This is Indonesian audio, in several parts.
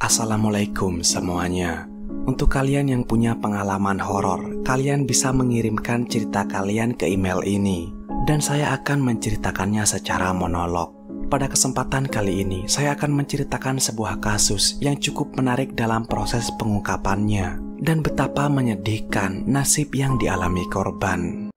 Assalamualaikum semuanya. Untuk kalian yang punya pengalaman horor, kalian bisa mengirimkan cerita kalian ke email ini, dan saya akan menceritakannya secara monolog. Pada kesempatan kali ini, saya akan menceritakan sebuah kasus yang cukup menarik dalam proses pengungkapannya, dan betapa menyedihkan nasib yang dialami korban.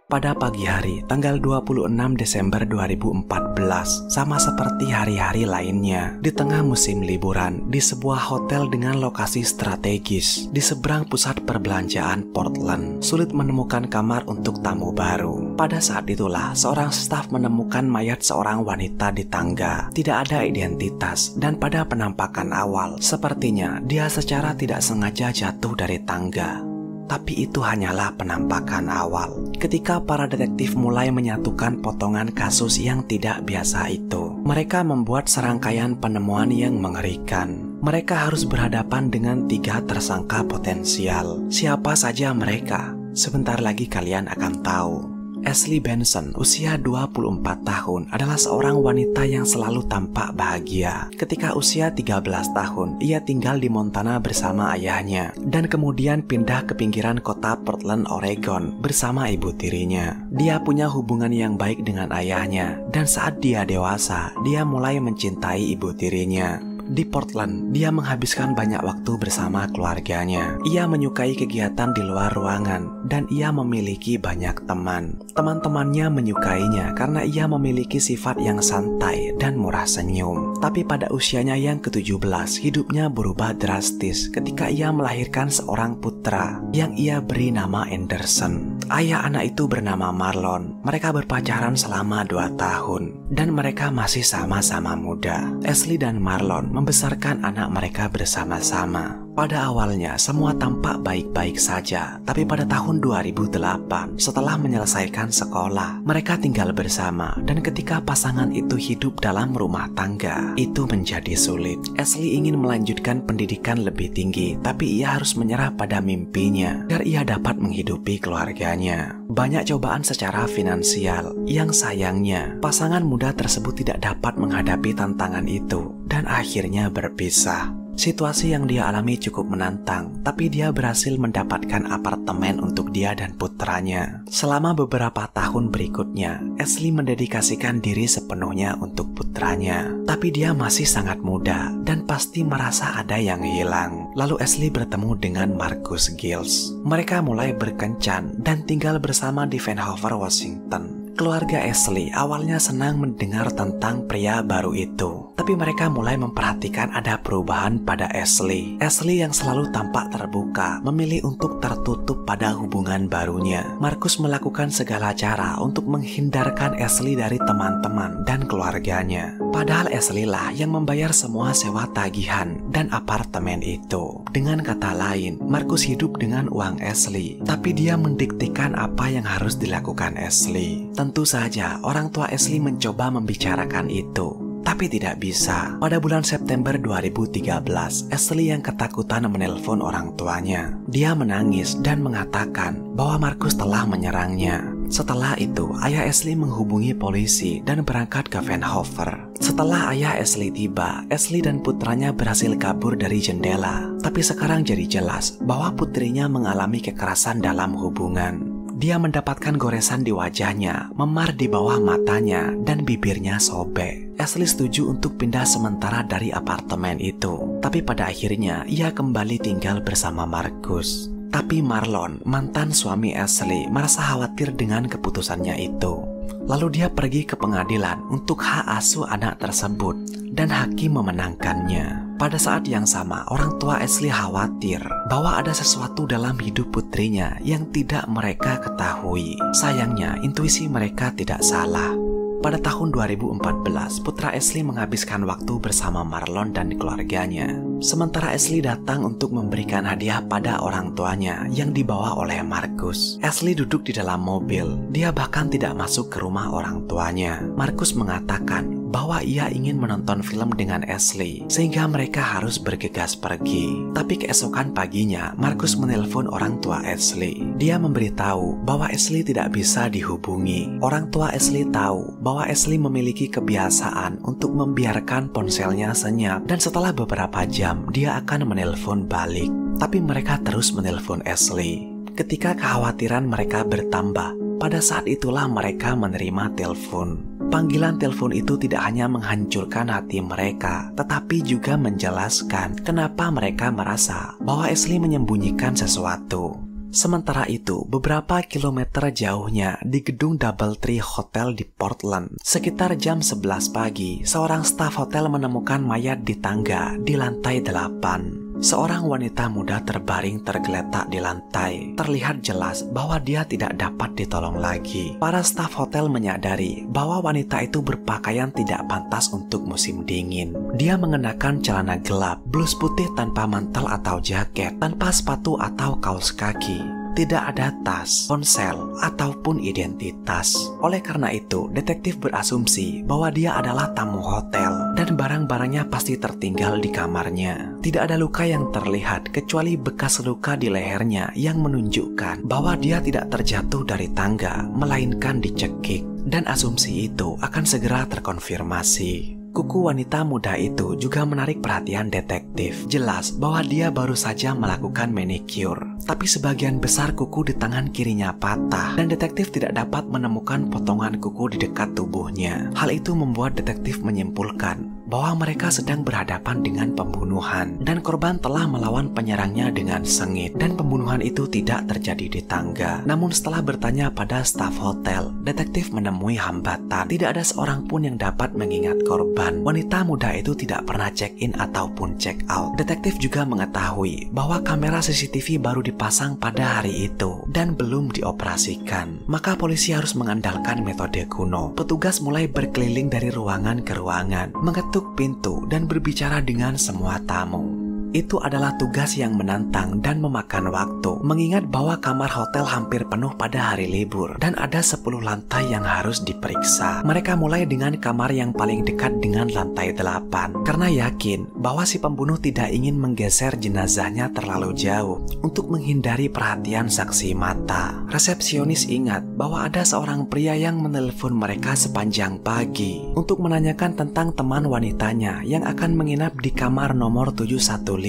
Pada pagi hari, tanggal 26 Desember 2014, sama seperti hari-hari lainnya, di tengah musim liburan, di sebuah hotel dengan lokasi strategis, di seberang pusat perbelanjaan Portland, sulit menemukan kamar untuk tamu baru. Pada saat itulah, seorang staf menemukan mayat seorang wanita di tangga. Tidak ada identitas, dan pada penampakan awal, sepertinya dia secara tidak sengaja jatuh dari tangga. Tapi itu hanyalah penampakan awal. Ketika para detektif mulai menyatukan potongan kasus yang tidak biasa itu, mereka membuat serangkaian penemuan yang mengerikan. Mereka harus berhadapan dengan 3 tersangka potensial. Siapa saja mereka? Sebentar lagi kalian akan tahu. Ashley Benson, usia 24 tahun, adalah seorang wanita yang selalu tampak bahagia. Ketika usia 13 tahun, ia tinggal di Montana bersama ayahnya, dan kemudian pindah ke pinggiran kota Portland, Oregon bersama ibu tirinya. Dia punya hubungan yang baik dengan ayahnya, dan saat dia dewasa, dia mulai mencintai ibu tirinya. Di Portland, dia menghabiskan banyak waktu bersama keluarganya. Ia menyukai kegiatan di luar ruangan, dan ia memiliki banyak teman. Teman-temannya menyukainya karena ia memiliki sifat yang santai dan murah senyum. Tapi pada usianya yang ke-17, hidupnya berubah drastis ketika ia melahirkan seorang putra yang ia beri nama Anderson. Ayah anak itu bernama Marlon. Mereka berpacaran selama 2 tahun, dan mereka masih sama-sama muda. Ashley dan Marlon membesarkan anak mereka bersama-sama. Pada awalnya semua tampak baik-baik saja, tapi pada tahun 2008 setelah menyelesaikan sekolah, mereka tinggal bersama, dan ketika pasangan itu hidup dalam rumah tangga, itu menjadi sulit. Ashley ingin melanjutkan pendidikan lebih tinggi, tapi ia harus menyerah pada mimpinya agar ia dapat menghidupi keluarganya. Banyak cobaan secara finansial yang sayangnya pasangan muda tersebut tidak dapat menghadapi tantangan itu, dan akhirnya berpisah. Situasi yang dia alami cukup menantang, tapi dia berhasil mendapatkan apartemen untuk dia dan putranya. Selama beberapa tahun berikutnya, Ashley mendedikasikan diri sepenuhnya untuk putranya. Tapi dia masih sangat muda dan pasti merasa ada yang hilang. Lalu Ashley bertemu dengan Marcus Giles. Mereka mulai berkencan dan tinggal bersama di Vancouver, Washington. Keluarga Ashley awalnya senang mendengar tentang pria baru itu, tapi mereka mulai memperhatikan ada perubahan pada Ashley. Ashley yang selalu tampak terbuka, memilih untuk tertutup pada hubungan barunya. Marcus melakukan segala cara untuk menghindarkan Ashley dari teman-teman dan keluarganya. Padahal Ashley lah yang membayar semua sewa tagihan dan apartemen itu. Dengan kata lain, Marcus hidup dengan uang Ashley, tapi dia mendiktekan apa yang harus dilakukan Ashley. Tentu saja orang tua Ashley mencoba membicarakan itu, tapi tidak bisa. Pada bulan September 2013, Ashley yang ketakutan menelpon orang tuanya. Dia menangis dan mengatakan bahwa Marcus telah menyerangnya. Setelah itu, ayah Ashley menghubungi polisi dan berangkat ke Vancouver. Setelah ayah Ashley tiba, Ashley dan putranya berhasil kabur dari jendela. Tapi sekarang jadi jelas bahwa putrinya mengalami kekerasan dalam hubungan. Dia mendapatkan goresan di wajahnya, memar di bawah matanya, dan bibirnya sobek. Ashley setuju untuk pindah sementara dari apartemen itu. Tapi pada akhirnya, ia kembali tinggal bersama Marcus. Tapi Marlon, mantan suami Ashley, merasa khawatir dengan keputusannya itu. Lalu dia pergi ke pengadilan untuk hak asuh anak tersebut, dan hakim memenangkannya. Pada saat yang sama, orang tua Ashley khawatir bahwa ada sesuatu dalam hidup putrinya yang tidak mereka ketahui. Sayangnya, intuisi mereka tidak salah. Pada tahun 2014, putra Ashley menghabiskan waktu bersama Marlon dan keluarganya. Sementara Ashley datang untuk memberikan hadiah pada orang tuanya yang dibawa oleh Marcus. Ashley duduk di dalam mobil. Dia bahkan tidak masuk ke rumah orang tuanya. Marcus mengatakan bahwa ia ingin menonton film dengan Ashley, sehingga mereka harus bergegas pergi. Tapi keesokan paginya, Marcus menelpon orang tua Ashley. Dia memberitahu bahwa Ashley tidak bisa dihubungi. Orang tua Ashley tahu bahwa Ashley memiliki kebiasaan untuk membiarkan ponselnya senyap, dan setelah beberapa jam, dia akan menelpon balik. Tapi mereka terus menelpon Ashley. Ketika kekhawatiran mereka bertambah, pada saat itulah mereka menerima telepon. Panggilan telepon itu tidak hanya menghancurkan hati mereka, tetapi juga menjelaskan kenapa mereka merasa bahwa Ashley menyembunyikan sesuatu. Sementara itu, beberapa kilometer jauhnya di gedung DoubleTree Hotel di Portland, sekitar jam 11 pagi, seorang staf hotel menemukan mayat di tangga di lantai 8. Seorang wanita muda terbaring tergeletak di lantai. Terlihat jelas bahwa dia tidak dapat ditolong lagi. Para staf hotel menyadari bahwa wanita itu berpakaian tidak pantas untuk musim dingin. Dia mengenakan celana gelap, blus putih tanpa mantel atau jaket, tanpa sepatu atau kaos kaki. Tidak ada tas, ponsel, ataupun identitas. Oleh karena itu, detektif berasumsi bahwa dia adalah tamu hotel dan barang-barangnya pasti tertinggal di kamarnya. Tidak ada luka yang terlihat kecuali bekas luka di lehernya yang menunjukkan bahwa dia tidak terjatuh dari tangga, melainkan dicekik. Dan asumsi itu akan segera terkonfirmasi. Kuku wanita muda itu juga menarik perhatian detektif. Jelas bahwa dia baru saja melakukan manicure, tapi sebagian besar kuku di tangan kirinya patah dan detektif tidak dapat menemukan potongan kuku di dekat tubuhnya. Hal itu membuat detektif menyimpulkan bahwa mereka sedang berhadapan dengan pembunuhan dan korban telah melawan penyerangnya dengan sengit, dan pembunuhan itu tidak terjadi di tangga. Namun setelah bertanya pada staf hotel, detektif menemui hambatan. Tidak ada seorang pun yang dapat mengingat korban. Wanita muda itu tidak pernah check-in ataupun check-out. Detektif juga mengetahui bahwa kamera CCTV baru dipasang pada hari itu dan belum dioperasikan. Maka polisi harus mengandalkan metode kuno. Petugas mulai berkeliling dari ruangan ke ruangan, mengetuk pintu dan berbicara dengan semua tamu. Itu adalah tugas yang menantang dan memakan waktu, mengingat bahwa kamar hotel hampir penuh pada hari libur dan ada 10 lantai yang harus diperiksa. Mereka mulai dengan kamar yang paling dekat dengan lantai 8 karena yakin bahwa si pembunuh tidak ingin menggeser jenazahnya terlalu jauh untuk menghindari perhatian saksi mata. Resepsionis ingat bahwa ada seorang pria yang menelpon mereka sepanjang pagi untuk menanyakan tentang teman wanitanya yang akan menginap di kamar nomor 715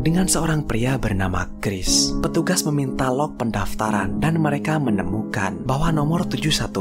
dengan seorang pria bernama Chris. Petugas meminta log pendaftaran dan mereka menemukan bahwa nomor 715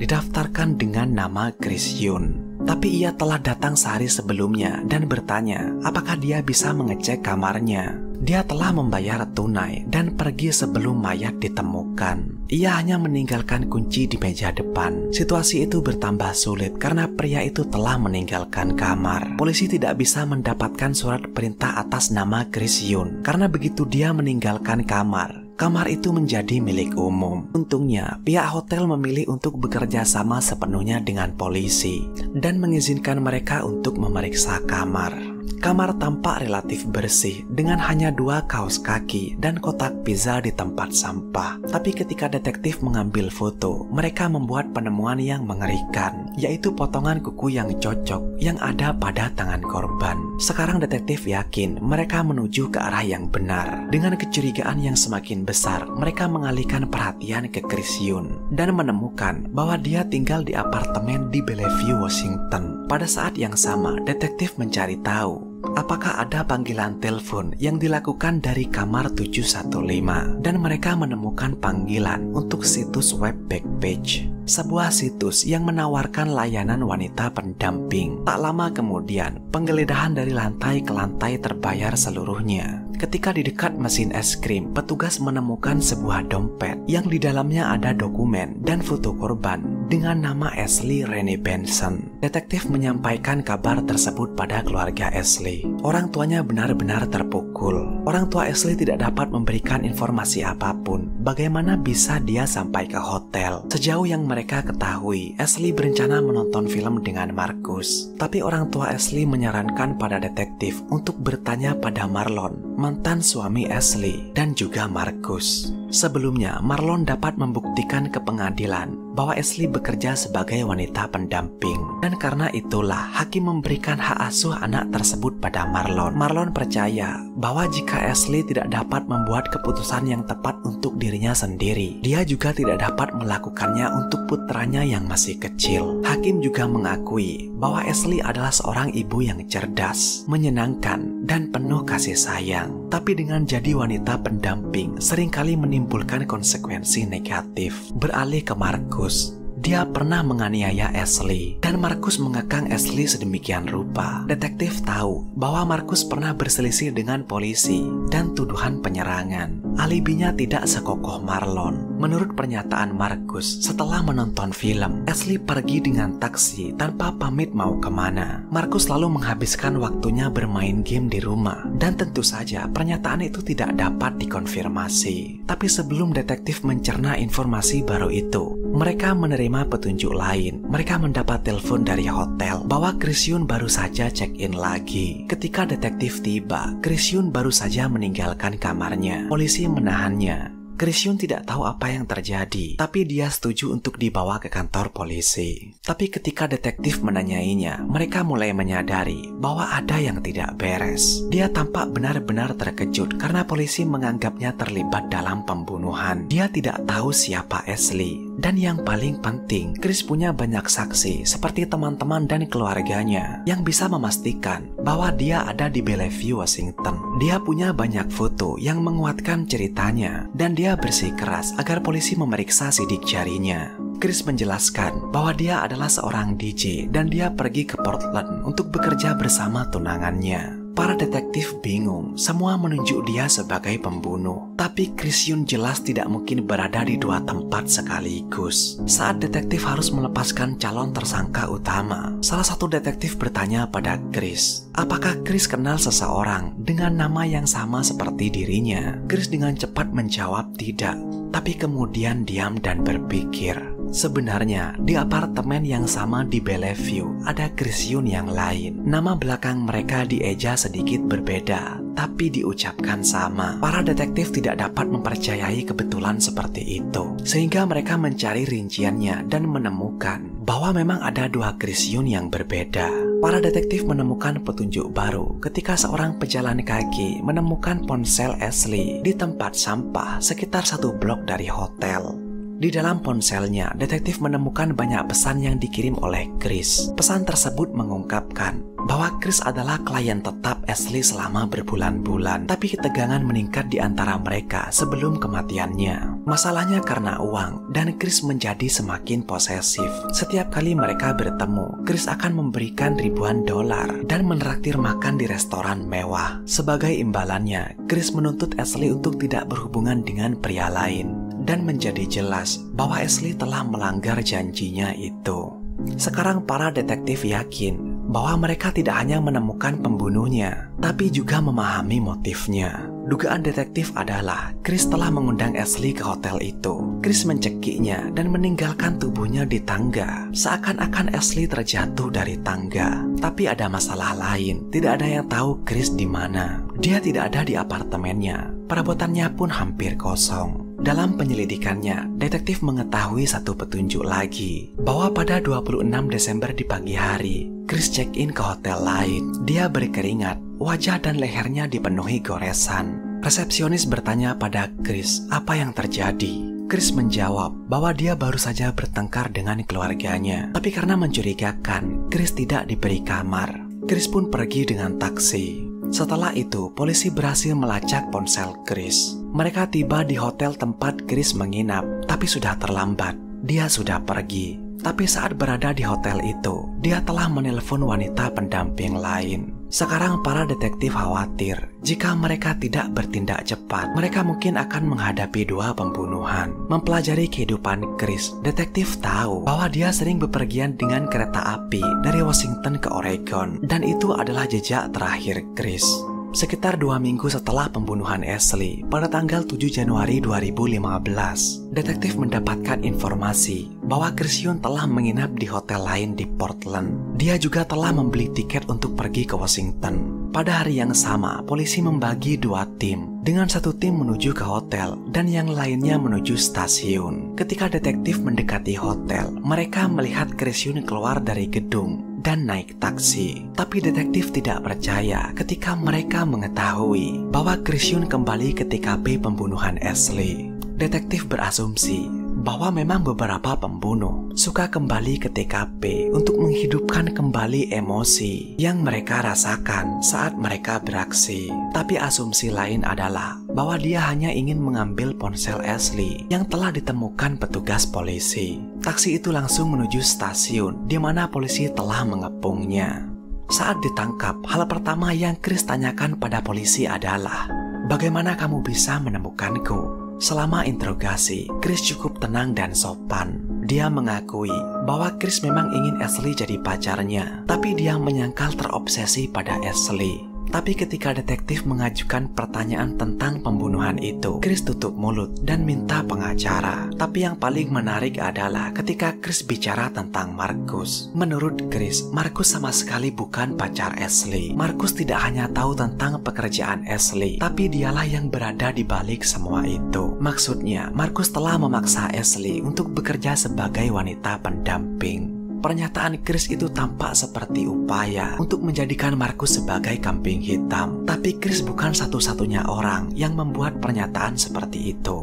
didaftarkan dengan nama Chris Yun. Tapi ia telah datang sehari sebelumnya dan bertanya apakah dia bisa mengecek kamarnya. Dia telah membayar tunai dan pergi sebelum mayat ditemukan. Ia hanya meninggalkan kunci di meja depan. Situasi itu bertambah sulit karena pria itu telah meninggalkan kamar. Polisi tidak bisa mendapatkan surat perintah atas nama Chris Yun karena begitu dia meninggalkan kamar itu menjadi milik umum. Untungnya, pihak hotel memilih untuk bekerja sama sepenuhnya dengan polisi dan mengizinkan mereka untuk memeriksa kamar. Kamar tampak relatif bersih dengan hanya 2 kaos kaki dan kotak pizza di tempat sampah. Tapi ketika detektif mengambil foto, mereka membuat penemuan yang mengerikan, yaitu potongan kuku yang cocok yang ada pada tangan korban. Sekarang detektif yakin mereka menuju ke arah yang benar. Dengan kecurigaan yang semakin besar, mereka mengalihkan perhatian ke Chris Yun dan menemukan bahwa dia tinggal di apartemen di Bellevue, Washington. Pada saat yang sama, detektif mencari tahu apakah ada panggilan telepon yang dilakukan dari kamar 715 dan mereka menemukan panggilan untuk situs web Backpage, sebuah situs yang menawarkan layanan wanita pendamping. Tak lama kemudian, penggeledahan dari lantai ke lantai terbayar seluruhnya. Ketika di dekat mesin es krim, petugas menemukan sebuah dompet yang di dalamnya ada dokumen dan foto korban dengan nama Ashley Renee Benson. Detektif menyampaikan kabar tersebut pada keluarga Ashley. Orang tuanya benar-benar terpukul. terpukul. Orang tua Ashley tidak dapat memberikan informasi apapun bagaimana bisa dia sampai ke hotel. Sejauh yang mereka ketahui, Ashley berencana menonton film dengan Marcus. Tapi orang tua Ashley menyarankan pada detektif untuk bertanya pada Marlon, mantan suami Ashley, dan juga Marcus. Sebelumnya, Marlon dapat membuktikan ke pengadilan bahwa Ashley bekerja sebagai wanita pendamping. Dan karena itulah, hakim memberikan hak asuh anak tersebut pada Marlon. Marlon percaya bahwa jika Ashley tidak dapat membuat keputusan yang tepat untuk dirinya sendiri, dia juga tidak dapat melakukannya untuk putranya yang masih kecil. Hakim juga mengakui bahwa Ashley adalah seorang ibu yang cerdas, menyenangkan, dan penuh kasih sayang. Tapi dengan jadi wanita pendamping, seringkali menimbulkan konsekuensi negatif. Beralih ke Marcus, dia pernah menganiaya Ashley, dan Marcus mengekang Ashley sedemikian rupa. Detektif tahu bahwa Marcus pernah berselisih dengan polisi dan tuduhan penyerangan. Alibinya tidak sekokoh Marlon. Menurut pernyataan Marcus, setelah menonton film, Ashley pergi dengan taksi tanpa pamit mau kemana. Marcus lalu menghabiskan waktunya bermain game di rumah, dan tentu saja pernyataan itu tidak dapat dikonfirmasi. Tapi sebelum detektif mencerna informasi baru itu, mereka menerima petunjuk lain. Mereka mendapat telepon dari hotel bahwa Chris Yun baru saja check-in lagi. Ketika detektif tiba, Chris Yun baru saja meninggalkan kamarnya. Polisi menahannya. Chris Yun tidak tahu apa yang terjadi, tapi dia setuju untuk dibawa ke kantor polisi. Tapi ketika detektif menanyainya, mereka mulai menyadari bahwa ada yang tidak beres. Dia tampak benar-benar terkejut karena polisi menganggapnya terlibat dalam pembunuhan. Dia tidak tahu siapa Ashley. Dan yang paling penting, Chris punya banyak saksi seperti teman-teman dan keluarganya yang bisa memastikan bahwa dia ada di Bellevue, Washington. Dia punya banyak foto yang menguatkan ceritanya, dan dia bersikeras agar polisi memeriksa sidik jarinya. Chris menjelaskan bahwa dia adalah seorang DJ dan dia pergi ke Portland untuk bekerja bersama tunangannya. Para detektif bingung, semua menunjuk dia sebagai pembunuh. Tapi Chris Yun jelas tidak mungkin berada di dua tempat sekaligus. Saat detektif harus melepaskan calon tersangka utama, salah satu detektif bertanya pada Chris, apakah Chris kenal seseorang dengan nama yang sama seperti dirinya? Chris dengan cepat menjawab tidak, tapi kemudian diam dan berpikir. Sebenarnya, di apartemen yang sama di Bellevue ada Chris Yun yang lain. Nama belakang mereka dieja sedikit berbeda, tapi diucapkan sama. Para detektif tidak dapat mempercayai kebetulan seperti itu, sehingga mereka mencari rinciannya dan menemukan bahwa memang ada dua Chris Yun yang berbeda. Para detektif menemukan petunjuk baru ketika seorang pejalan kaki menemukan ponsel Ashley di tempat sampah sekitar 1 blok dari hotel. Di dalam ponselnya, detektif menemukan banyak pesan yang dikirim oleh Chris. Pesan tersebut mengungkapkan bahwa Chris adalah klien tetap Ashley selama berbulan-bulan, tapi ketegangan meningkat di antara mereka sebelum kematiannya. Masalahnya karena uang, dan Chris menjadi semakin posesif. Setiap kali mereka bertemu, Chris akan memberikan ribuan dolar dan menraktir makan di restoran mewah. Sebagai imbalannya, Chris menuntut Ashley untuk tidak berhubungan dengan pria lain, dan menjadi jelas bahwa Ashley telah melanggar janjinya itu. Sekarang para detektif yakin bahwa mereka tidak hanya menemukan pembunuhnya, tapi juga memahami motifnya. Dugaan detektif adalah Chris telah mengundang Ashley ke hotel itu. Chris mencekiknya dan meninggalkan tubuhnya di tangga, seakan-akan Ashley terjatuh dari tangga. Tapi ada masalah lain, tidak ada yang tahu Chris di mana. Dia tidak ada di apartemennya, perabotannya pun hampir kosong. Dalam penyelidikannya, detektif mengetahui satu petunjuk lagi, bahwa pada 26 Desember di pagi hari, Chris check-in ke hotel lain. Dia berkeringat, wajah dan lehernya dipenuhi goresan. Resepsionis bertanya pada Chris apa yang terjadi. Chris menjawab bahwa dia baru saja bertengkar dengan keluarganya. Tapi karena mencurigakan, Chris tidak diberi kamar. Chris pun pergi dengan taksi. Setelah itu, polisi berhasil melacak ponsel Chris. Mereka tiba di hotel tempat Chris menginap, tapi sudah terlambat. Dia sudah pergi. Tapi saat berada di hotel itu, dia telah menelpon wanita pendamping lain. Sekarang para detektif khawatir jika mereka tidak bertindak cepat, mereka mungkin akan menghadapi dua pembunuhan. Mempelajari kehidupan Chris, detektif tahu bahwa dia sering bepergian dengan kereta api dari Washington ke Oregon, dan itu adalah jejak terakhir Chris. Sekitar 2 minggu setelah pembunuhan Ashley, pada tanggal 7 Januari 2015, detektif mendapatkan informasi bahwa Chris Yun telah menginap di hotel lain di Portland. Dia juga telah membeli tiket untuk pergi ke Washington. Pada hari yang sama, polisi membagi 2 tim, dengan satu tim menuju ke hotel dan yang lainnya menuju stasiun. Ketika detektif mendekati hotel, mereka melihat Chris Yun keluar dari gedung dan naik taksi. Tapi detektif tidak percaya ketika mereka mengetahui bahwa Chris Yun kembali ke TKP pembunuhan Ashley. Detektif berasumsi bahwa memang beberapa pembunuh suka kembali ke TKP untuk menghidupkan kembali emosi yang mereka rasakan saat mereka beraksi. Tapi asumsi lain adalah bahwa dia hanya ingin mengambil ponsel Ashley yang telah ditemukan petugas polisi. Taksi itu langsung menuju stasiun di mana polisi telah mengepungnya. Saat ditangkap, hal pertama yang Chris tanyakan pada polisi adalah, "Bagaimana kamu bisa menemukanku?" Selama interogasi, Chris cukup tenang dan sopan. Dia mengakui bahwa Chris memang ingin Ashley jadi pacarnya, tapi dia menyangkal terobsesi pada Ashley. Tapi ketika detektif mengajukan pertanyaan tentang pembunuhan itu, Chris tutup mulut dan minta pengacara. Tapi yang paling menarik adalah ketika Chris bicara tentang Marcus. Menurut Chris, Marcus sama sekali bukan pacar Ashley. Marcus tidak hanya tahu tentang pekerjaan Ashley, tapi dialah yang berada di balik semua itu. Maksudnya, Marcus telah memaksa Ashley untuk bekerja sebagai wanita pendamping. Pernyataan Chris itu tampak seperti upaya untuk menjadikan Marcus sebagai kambing hitam. Tapi Chris bukan satu-satunya orang yang membuat pernyataan seperti itu.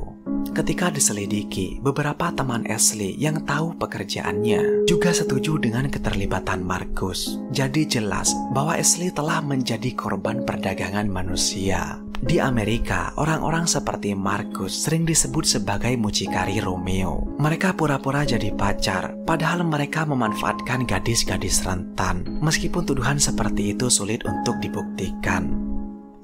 Ketika diselidiki, beberapa teman Ashley yang tahu pekerjaannya juga setuju dengan keterlibatan Marcus. Jadi jelas bahwa Ashley telah menjadi korban perdagangan manusia. Di Amerika, orang-orang seperti Marcus sering disebut sebagai mucikari Romeo. Mereka pura-pura jadi pacar, padahal mereka memanfaatkan gadis-gadis rentan. Meskipun tuduhan seperti itu sulit untuk dibuktikan.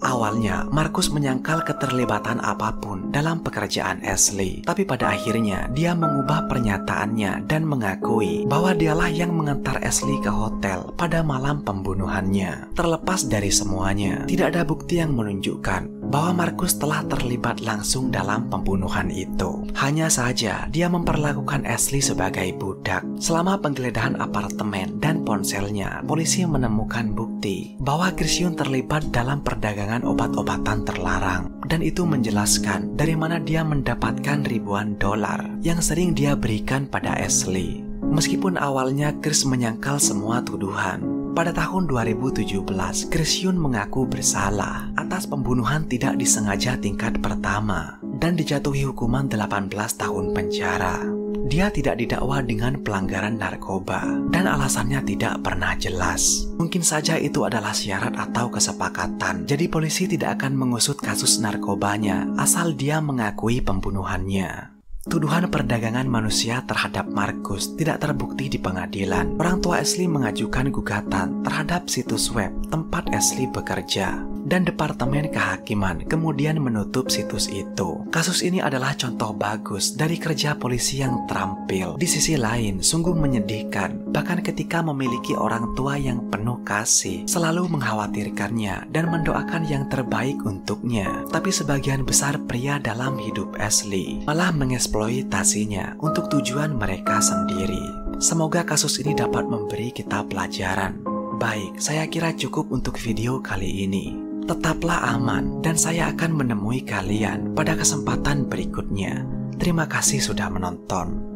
Awalnya, Marcus menyangkal keterlibatan apapun dalam pekerjaan Ashley. Tapi pada akhirnya, dia mengubah pernyataannya dan mengakui bahwa dialah yang mengantar Ashley ke hotel pada malam pembunuhannya. Terlepas dari semuanya, tidak ada bukti yang menunjukkan bahwa Marcus telah terlibat langsung dalam pembunuhan itu. Hanya saja, dia memperlakukan Ashley sebagai budak. Selama penggeledahan apartemen dan ponselnya, polisi menemukan bukti bahwa Chris Yun terlibat dalam perdagangan obat-obatan terlarang, dan itu menjelaskan dari mana dia mendapatkan ribuan dolar yang sering dia berikan pada Ashley. Meskipun awalnya Chris menyangkal semua tuduhan, pada tahun 2017 Chris Yun mengaku bersalah atas pembunuhan tidak disengaja tingkat pertama dan dijatuhi hukuman 18 tahun penjara. Dia tidak didakwa dengan pelanggaran narkoba dan alasannya tidak pernah jelas. Mungkin saja itu adalah syarat atau kesepakatan. Jadi polisi tidak akan mengusut kasus narkobanya asal dia mengakui pembunuhannya. Tuduhan perdagangan manusia terhadap Marcus tidak terbukti di pengadilan. Orang tua Ashley mengajukan gugatan terhadap situs web tempat Ashley bekerja, dan Departemen Kehakiman kemudian menutup situs itu. Kasus ini adalah contoh bagus dari kerja polisi yang terampil. Di sisi lain, sungguh menyedihkan, bahkan ketika memiliki orang tua yang penuh kasih, selalu mengkhawatirkannya dan mendoakan yang terbaik untuknya. Tapi sebagian besar pria dalam hidup Ashley malah mengeksploitasinya untuk tujuan mereka sendiri. Semoga kasus ini dapat memberi kita pelajaran. Baik, saya kira cukup untuk video kali ini. Tetaplah aman dan saya akan menemui kalian pada kesempatan berikutnya. Terima kasih sudah menonton.